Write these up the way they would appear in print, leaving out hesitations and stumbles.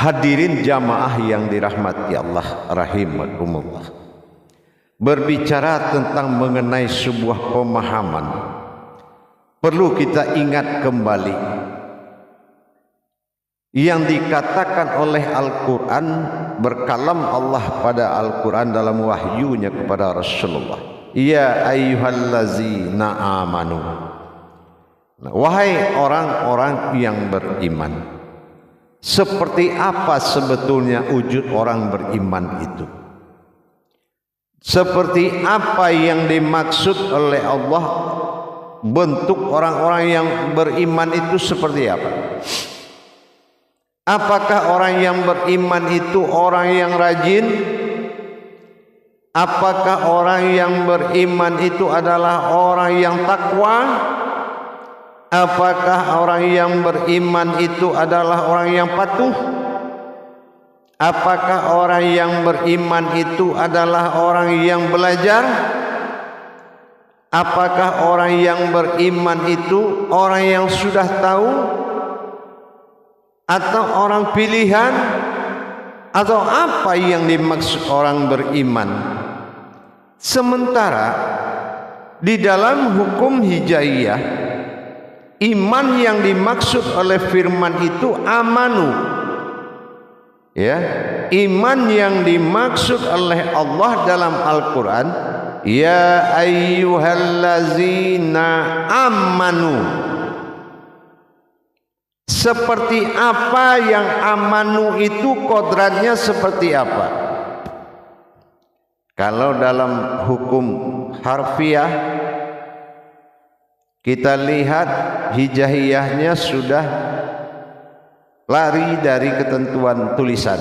Hadirin jamaah yang dirahmati Allah rahimakumullah. Berbicara tentang mengenai sebuah pemahaman, perlu kita ingat kembali yang dikatakan oleh Al-Quran, berkalam Allah pada Al-Quran dalam wahyunya kepada Rasulullah. Ya ayyuhallazina amanu. Wahai orang-orang yang beriman. Seperti apa sebetulnya wujud orang beriman itu? Seperti apa yang dimaksud oleh Allah? Bentuk orang-orang yang beriman itu seperti apa? Apakah orang yang beriman itu orang yang rajin? Apakah orang yang beriman itu adalah orang yang takwa? Apakah orang yang beriman itu adalah orang yang patuh? Apakah orang yang beriman itu adalah orang yang belajar? Apakah orang yang beriman itu orang yang sudah tahu? Atau orang pilihan? Atau apa yang dimaksud orang beriman? Sementara di dalam hukum hijaiyah, iman yang dimaksud oleh firman itu amanu. Ya, iman yang dimaksud oleh Allah dalam Al-Quran, ya ayyuhallazina amanu. Seperti apa yang amanu itu kodratnya seperti apa? Kalau dalam hukum harfiah kita lihat hijaiyahnya sudah lari dari ketentuan tulisan.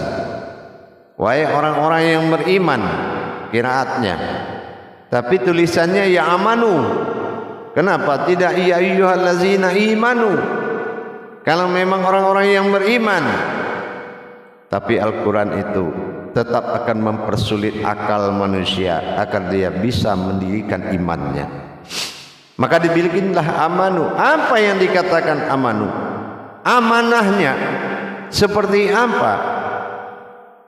Wahai orang-orang yang beriman, qiraatnya. Tapi tulisannya ya amanu. Kenapa tidak ya ayyuhallazina imanu? Kalau memang orang-orang yang beriman. Tapi Al-Quran itu tetap akan mempersulit akal manusia agar dia bisa mendirikan imannya. Maka dibikinlah amanu. Apa yang dikatakan amanu? Amanahnya seperti apa?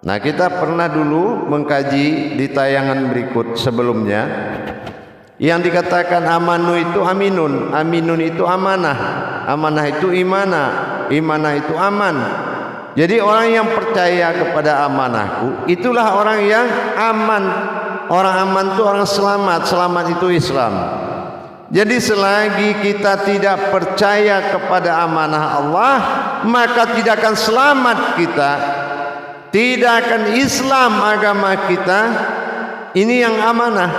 Nah, kita pernah dulu mengkaji di tayangan berikut sebelumnya. Yang dikatakan amanu itu aminun. Aminun itu amanah. Amanah itu imanah. Imanah itu aman. Jadi orang yang percaya kepada amanahku, itulah orang yang aman. Orang aman itu orang selamat. Selamat itu Islam. Jadi selagi kita tidak percaya kepada amanah Allah, maka tidak akan selamat kita, tidak akan Islam agama kita. Ini yang amanah.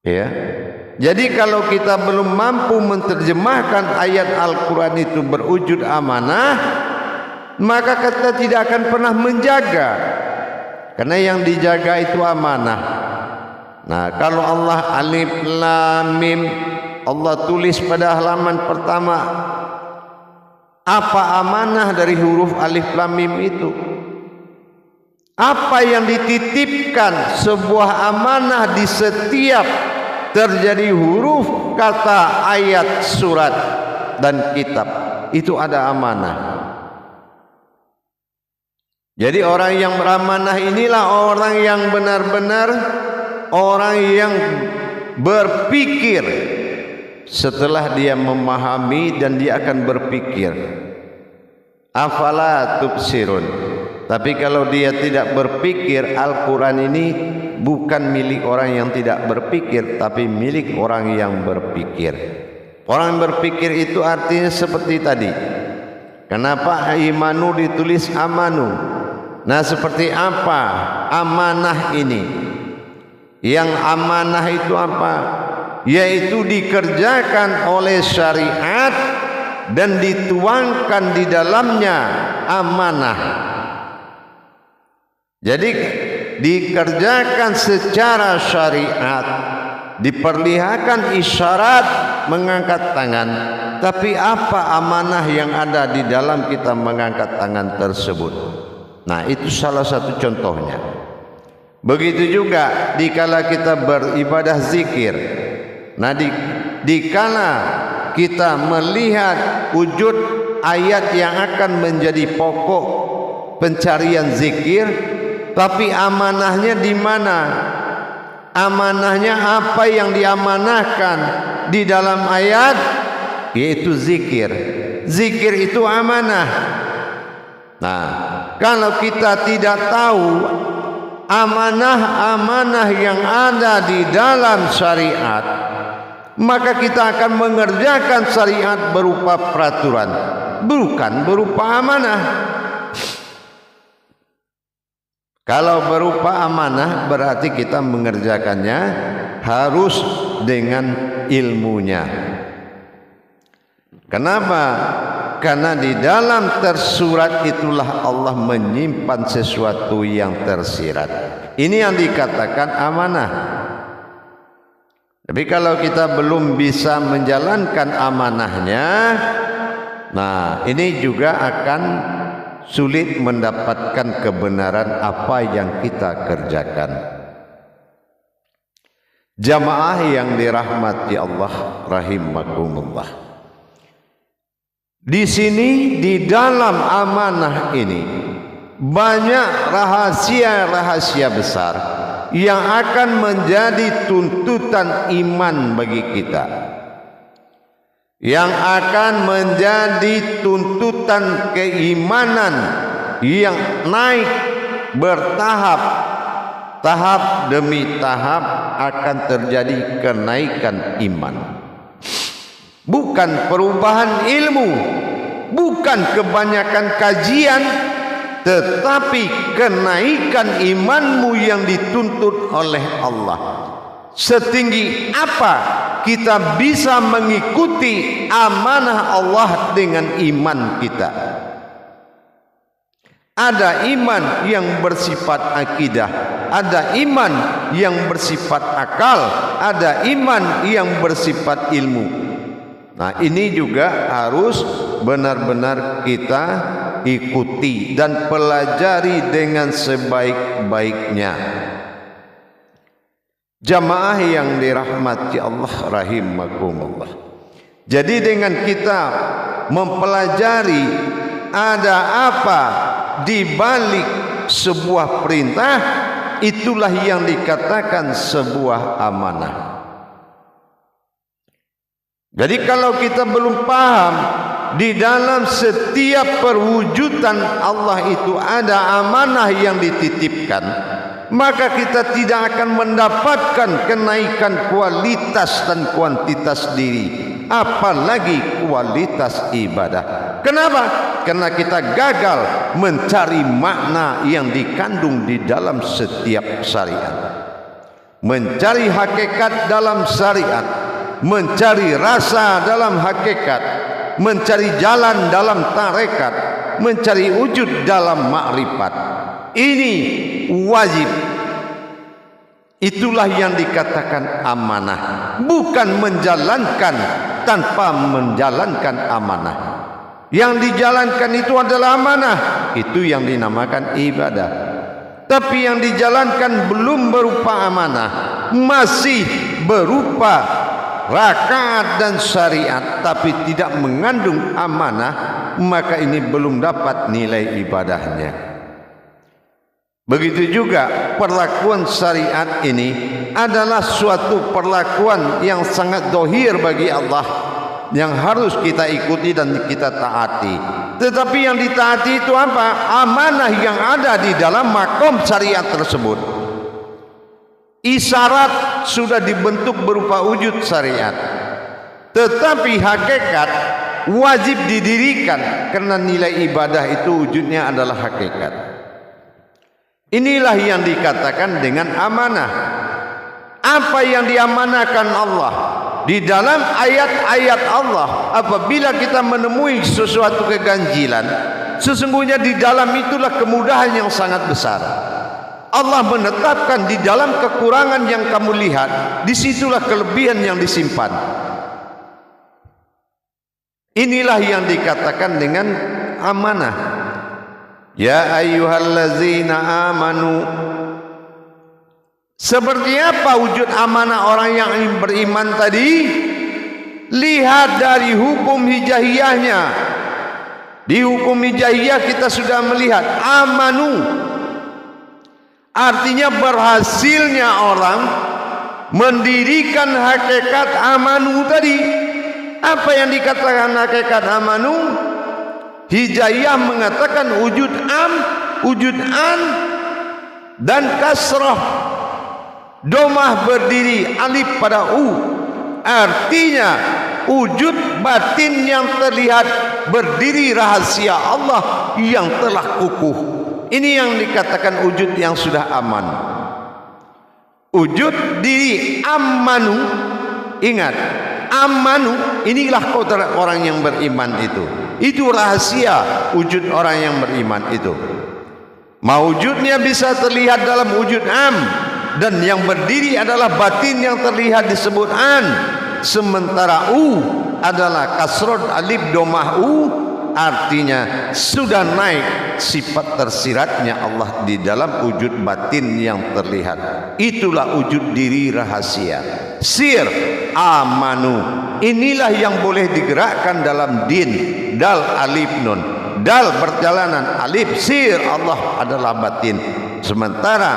Ya. Jadi kalau kita belum mampu menerjemahkan ayat Al-Quran itu berwujud amanah, maka kita tidak akan pernah menjaga. Karena yang dijaga itu amanah. Nah, kalau Allah alif lam mim, Allah tulis pada halaman pertama apa amanah dari huruf alif lam mim itu? Apa yang dititipkan sebuah amanah di setiap terjadi huruf, kata, ayat, surat dan kitab, itu ada amanah. Jadi orang yang beramanah inilah orang yang benar-benar orang yang berpikir setelah dia memahami, dan dia akan berpikir. Afala tubsirun. Tapi kalau dia tidak berpikir, Al-Quran ini bukan milik orang yang tidak berpikir, tapi milik orang yang berpikir. Orang yang berpikir itu artinya seperti tadi. Kenapa imanu ditulis amanu? Nah, seperti apa amanah ini? Yang amanah itu apa? Yaitu dikerjakan oleh syariat dan dituangkan di dalamnya amanah. Jadi dikerjakan secara syariat, diperlihatkan isyarat mengangkat tangan. Tapi apa amanah yang ada di dalam kita mengangkat tangan tersebut? Nah, itu salah satu contohnya. Begitu juga dikala kita beribadah zikir. Nah, dikala kita melihat wujud ayat yang akan menjadi pokok pencarian zikir, tapi amanahnya di mana? Amanahnya apa yang diamanahkan di dalam ayat, yaitu zikir. Zikir itu amanah. Nah, kalau kita tidak tahu amanah-amanah yang ada di dalam syariat, maka kita akan mengerjakan syariat berupa peraturan, bukan berupa amanah. Kalau berupa amanah berarti kita mengerjakannya harus dengan ilmunya. Kenapa? Karena di dalam tersurat itulah Allah menyimpan sesuatu yang tersirat. Ini yang dikatakan amanah. Tapi kalau kita belum bisa menjalankan amanahnya, nah ini juga akan sulit mendapatkan kebenaran apa yang kita kerjakan. Jamaah yang dirahmati Allah rahimakumullah. Di sini di dalam amanah ini banyak rahasia-rahasia besar yang akan menjadi tuntutan iman bagi kita, yang akan menjadi tuntutan keimanan yang naik bertahap, tahap demi tahap akan terjadi kenaikan iman. Bukan perubahan ilmu, bukan kebanyakan kajian, tetapi kenaikan imanmu yang dituntut oleh Allah. Setinggi apa kita bisa mengikuti amanah Allah dengan iman kita. Ada iman yang bersifat akidah, ada iman yang bersifat akal, ada iman yang bersifat ilmu. Nah, ini juga harus benar-benar kita ikuti dan pelajari dengan sebaik-baiknya. Jamaah yang dirahmati Allah rahimakumullah. Jadi dengan kita mempelajari ada apa di balik sebuah perintah, itulah yang dikatakan sebuah amanah. Jadi kalau kita belum paham di dalam setiap perwujudan Allah itu ada amanah yang dititipkan, maka kita tidak akan mendapatkan kenaikan kualitas dan kuantitas diri, apalagi kualitas ibadah. Kenapa? Karena kita gagal mencari makna yang dikandung di dalam setiap syariat, mencari hakikat dalam syariat, mencari rasa dalam hakikat, mencari jalan dalam tarekat, mencari wujud dalam makrifat. Ini wajib. Itulah yang dikatakan amanah, bukan menjalankan tanpa menjalankan amanah. Yang dijalankan itu adalah amanah, itu yang dinamakan ibadah. Tapi yang dijalankan belum berupa amanah, masih berupa rakaat dan syariat, tapi tidak mengandung amanah, maka ini belum dapat nilai ibadahnya. Begitu juga perlakuan syariat ini adalah suatu perlakuan yang sangat dohir bagi Allah, yang harus kita ikuti dan kita taati. Tetapi yang ditaati itu apa? Amanah yang ada di dalam makom syariat tersebut. Isyarat sudah dibentuk berupa wujud syariat, tetapi hakikat wajib didirikan karena nilai ibadah itu wujudnya adalah hakikat. Inilah yang dikatakan dengan amanah. Apa yang diamanahkan Allah di dalam ayat-ayat Allah, apabila kita menemui sesuatu keganjilan, sesungguhnya di dalam itulah kemudahan yang sangat besar. Allah menetapkan di dalam kekurangan yang kamu lihat, disitulah kelebihan yang disimpan. Inilah yang dikatakan dengan amanah. Ya ayyuhallazina amanu. Seperti apa wujud amanah orang yang beriman tadi? Lihat dari hukum hijahiyahnya. Di hukum hijaiyah kita sudah melihat amanu, artinya berhasilnya orang mendirikan hakikat amanu tadi. Apa yang dikatakan hakikat amanu? Hijaiyah mengatakan wujud am, wujud an, dan kasrah. Domah berdiri, alif pada u. Artinya wujud batin yang terlihat, berdiri rahasia Allah yang telah kukuh. Ini yang dikatakan wujud yang sudah aman. Wujud diri amanu. Ingat, amanu inilah kodrat orang yang beriman itu. Itu rahasia wujud orang yang beriman itu. Mawujudnya bisa terlihat dalam wujud am, dan yang berdiri adalah batin yang terlihat disebut an. Sementara u adalah kasrot alif domah u, artinya sudah naik sifat tersiratnya Allah di dalam wujud batin yang terlihat. Itulah wujud diri rahasia. Sir amanu, inilah yang boleh digerakkan dalam din. Dal alif nun, dal perjalanan, alif sir Allah adalah batin, sementara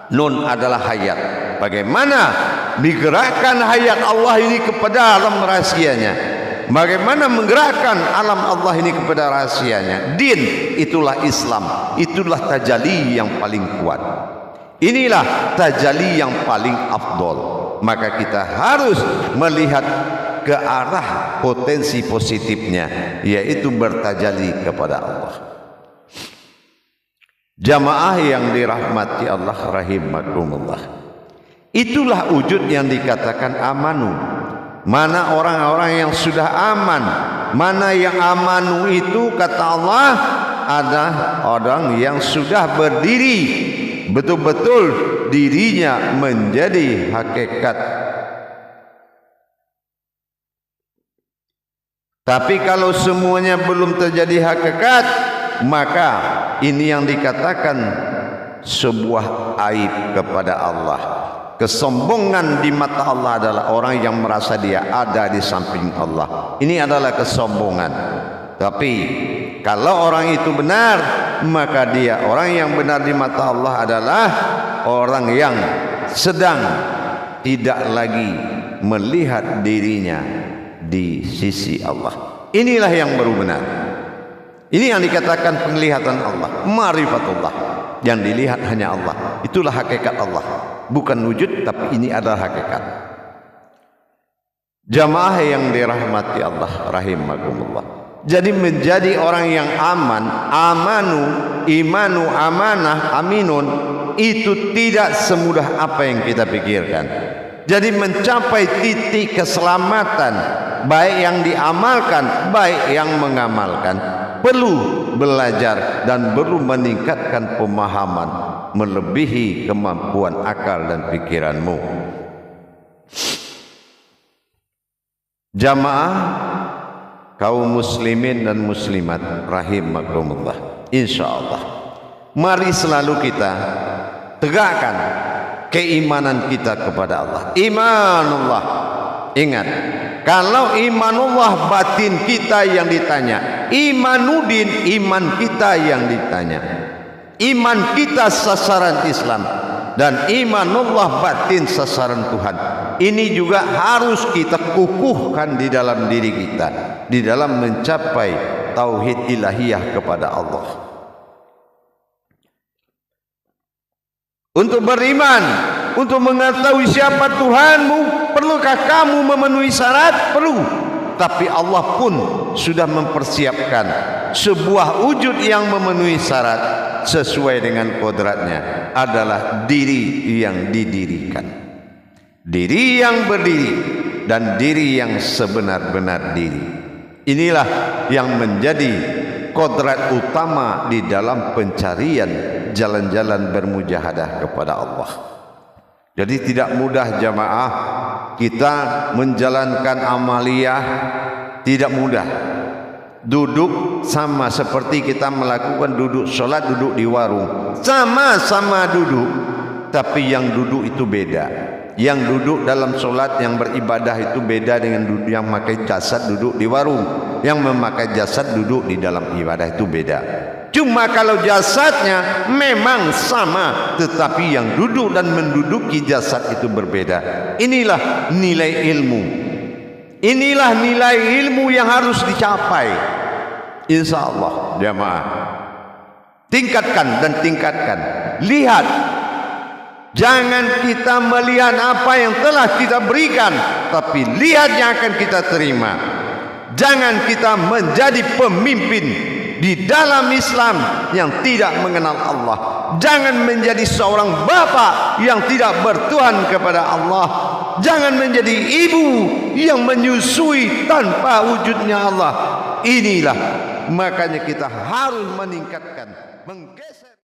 nun adalah hayat. Bagaimana digerakkan hayat Allah ini kepada alam rahasianya? Bagaimana menggerakkan alam Allah ini kepada rahasianya? Din, itulah Islam, itulah tajalli yang paling kuat. Inilah tajalli yang paling afdol. Maka kita harus melihat ke arah potensi positifnya, yaitu bertajalli kepada Allah. Jamaah yang dirahmati Allah rahimakumullah, itulah wujud yang dikatakan amanu. Mana orang-orang yang sudah aman? Mana yang amanu itu kata Allah ada orang yang sudah berdiri, betul-betul dirinya menjadi hakikat. Tapi kalau semuanya belum terjadi hakikat, maka ini yang dikatakan sebuah aib kepada Allah. Kesombongan di mata Allah adalah orang yang merasa dia ada di samping Allah. Ini adalah kesombongan. Tapi kalau orang itu benar, maka dia orang yang benar di mata Allah adalah orang yang sedang tidak lagi melihat dirinya di sisi Allah. Inilah yang baru benar. Ini yang dikatakan penglihatan Allah, ma'rifatullah. Yang dilihat hanya Allah. Itulah hakikat Allah, bukan wujud, tapi ini adalah hakikat. Jamaah yang dirahmati Allah rahimakumullah. Jadi menjadi orang yang aman, amanu, imanu, amanah, aminun, itu tidak semudah apa yang kita pikirkan. Jadi mencapai titik keselamatan, baik yang diamalkan, baik yang mengamalkan, perlu belajar dan perlu meningkatkan pemahaman melebihi kemampuan akal dan pikiranmu. Jamaah kaum muslimin dan muslimat rahimakumullah, insyaallah mari selalu kita tegakkan keimanan kita kepada Allah. Imanullah, ingat, kalau imanullah batin kita yang ditanya, imanudin iman kita yang ditanya. Iman kita sasaran Islam dan imanullah batin sasaran Tuhan. Ini juga harus kita kukuhkan di dalam diri kita, di dalam mencapai tauhid ilahiyah kepada Allah. Untuk beriman, untuk mengetahui siapa Tuhanmu, perlukah kamu memenuhi syarat? Perlu. Tapi Allah pun sudah mempersiapkan sebuah wujud yang memenuhi syarat sesuai dengan kodratnya, adalah diri yang didirikan, diri yang berdiri, dan diri yang sebenar-benar diri. Inilah yang menjadi kodrat utama di dalam pencarian jalan-jalan bermujahadah kepada Allah. Jadi tidak mudah jamaah kita menjalankan amaliyah, tidak mudah. Duduk sama seperti kita melakukan duduk sholat, duduk di warung, sama-sama duduk, tapi yang duduk itu beda. Yang duduk dalam sholat, yang beribadah itu beda dengan duduk yang pakai jasad duduk di warung. yang memakai jasad duduk di dalam ibadah itu beda. Cuma kalau jasadnya memang sama, tetapi yang duduk dan menduduki jasad itu berbeda. Inilah nilai ilmu. Inilah nilai ilmu yang harus dicapai. Insya Allah jamaah. Tingkatkan dan tingkatkan. Lihat. Jangan kita melihat apa yang telah kita berikan, tapi lihat yang akan kita terima. Jangan kita menjadi pemimpin di dalam Islam yang tidak mengenal Allah. Jangan menjadi seorang bapa yang tidak bertuhan kepada Allah. Jangan menjadi ibu yang menyusui tanpa wujudnya Allah. Inilah makanya kita harus meningkatkan, menggeser